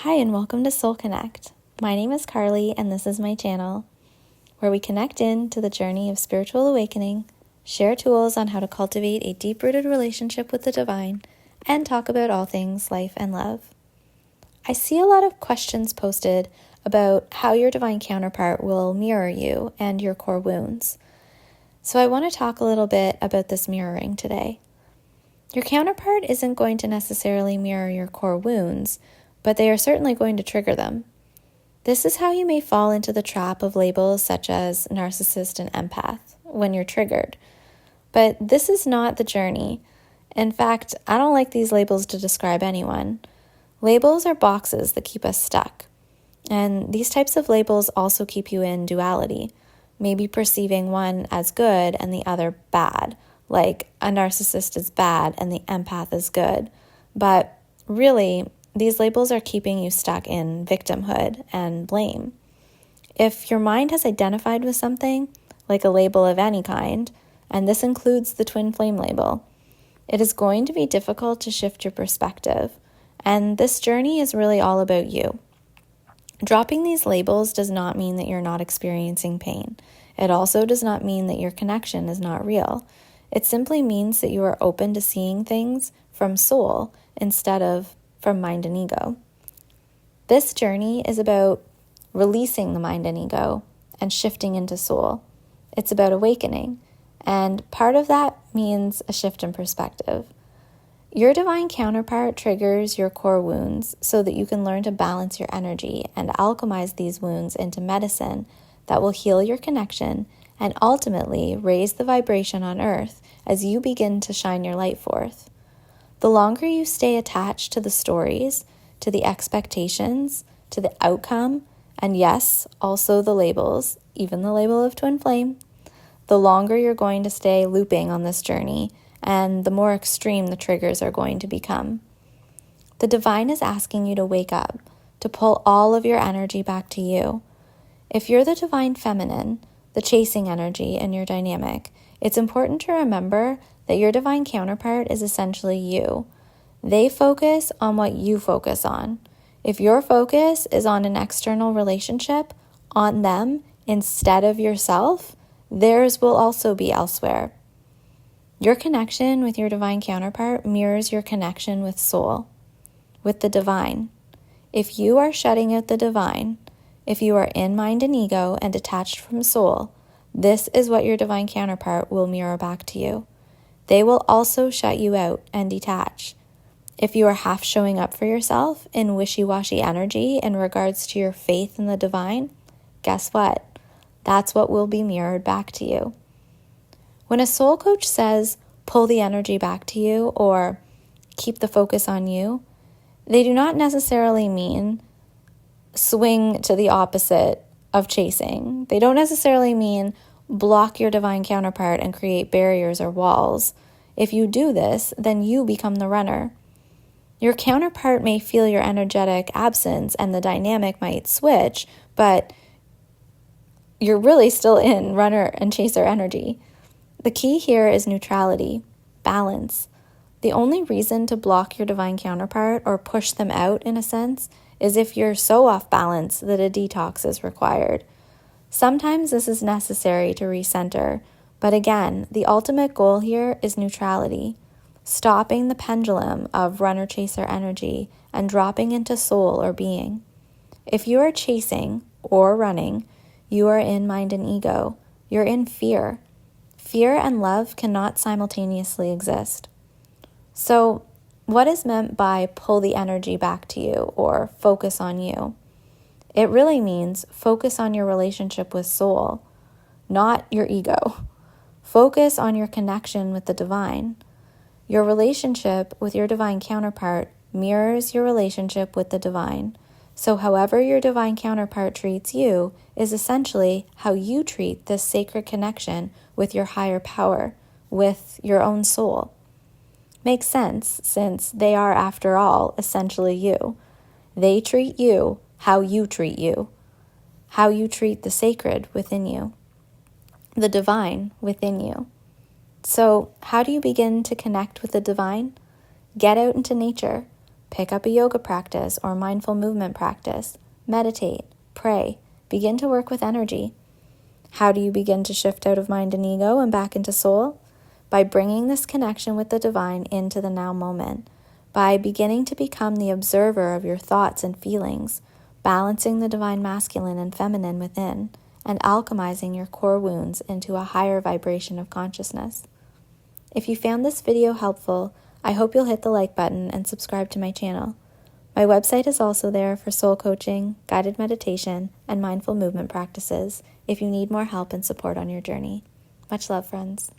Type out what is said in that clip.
Hi and welcome to Soul Connect. My name is Carly and this is my channel where we connect into the journey of spiritual awakening, share tools on how to cultivate a deep-rooted relationship with the divine, and talk about all things life and love. I see a lot of questions posted about how your divine counterpart will mirror you and your core wounds. So I want to talk a little bit about this mirroring today. Your counterpart isn't going to necessarily mirror your core wounds, but they are certainly going to trigger them. This is how you may fall into the trap of labels such as narcissist and empath when you're triggered. But this is not the journey. In fact, I don't like these labels to describe anyone. Labels are boxes that keep us stuck. And these types of labels also keep you in duality, maybe perceiving one as good and the other bad, like a narcissist is bad and the empath is good. But really, these labels are keeping you stuck in victimhood and blame. If your mind has identified with something, like a label of any kind, and this includes the twin flame label, it is going to be difficult to shift your perspective. And this journey is really all about you. Dropping these labels does not mean that you're not experiencing pain. It also does not mean that your connection is not real. It simply means that you are open to seeing things from soul instead of from mind and ego. This journey is about releasing the mind and ego and shifting into soul. It's about awakening, and part of that means a shift in perspective. Your divine counterpart triggers your core wounds so that you can learn to balance your energy and alchemize these wounds into medicine that will heal your connection and ultimately raise the vibration on earth as you begin to shine your light forth. The longer you stay attached to the stories, to the expectations, to the outcome, and yes, also the labels, even the label of twin flame, the longer you're going to stay looping on this journey, and the more extreme the triggers are going to become. The divine is asking you to wake up, to pull all of your energy back to you. If you're the divine feminine, the chasing energy in your dynamic, it's important to remember that your divine counterpart is essentially you. They focus on what you focus on. If your focus is on an external relationship, on them, instead of yourself, theirs will also be elsewhere. Your connection with your divine counterpart mirrors your connection with soul, with the divine. If you are shutting out the divine, if you are in mind and ego and detached from soul, this is what your divine counterpart will mirror back to you. They will also shut you out and detach. If you are half showing up for yourself in wishy-washy energy in regards to your faith in the divine, guess what? That's what will be mirrored back to you. When a soul coach says, pull the energy back to you or keep the focus on you, they do not necessarily mean swing to the opposite of chasing. They don't necessarily mean block your divine counterpart and create barriers or walls. If you do this, then you become the runner. Your counterpart may feel your energetic absence and the dynamic might switch, but you're really still in runner and chaser energy. The key here is neutrality, balance. The only reason to block your divine counterpart or push them out, in a sense, is if you're so off balance that a detox is required. Sometimes this is necessary to recenter, but again, the ultimate goal here is neutrality, stopping the pendulum of runner-chaser energy and dropping into soul or being. If you are chasing or running, you are in mind and ego. You're in fear. Fear and love cannot simultaneously exist. So, what is meant by pull the energy back to you or focus on you? It really means focus on your relationship with soul, not your ego. Focus on your connection with the divine. Your relationship with your divine counterpart mirrors your relationship with the divine. So however your divine counterpart treats you is essentially how you treat this sacred connection with your higher power, with your own soul. Makes sense, since they are, after all, essentially you. They treat you how you treat you, how you treat the sacred within you, the divine within you. So how do you begin to connect with the divine? Get out into nature. Pick up a yoga practice or mindful movement practice. Meditate, pray, begin to work with energy. How do you begin to shift out of mind and ego and back into soul? By bringing this connection with the divine into the now moment, by beginning to become the observer of your thoughts and feelings, balancing the divine masculine and feminine within, and alchemizing your core wounds into a higher vibration of consciousness. If you found this video helpful, I hope you'll hit the like button and subscribe to my channel. My website is also there for soul coaching, guided meditation, and mindful movement practices if you need more help and support on your journey. Much love, friends.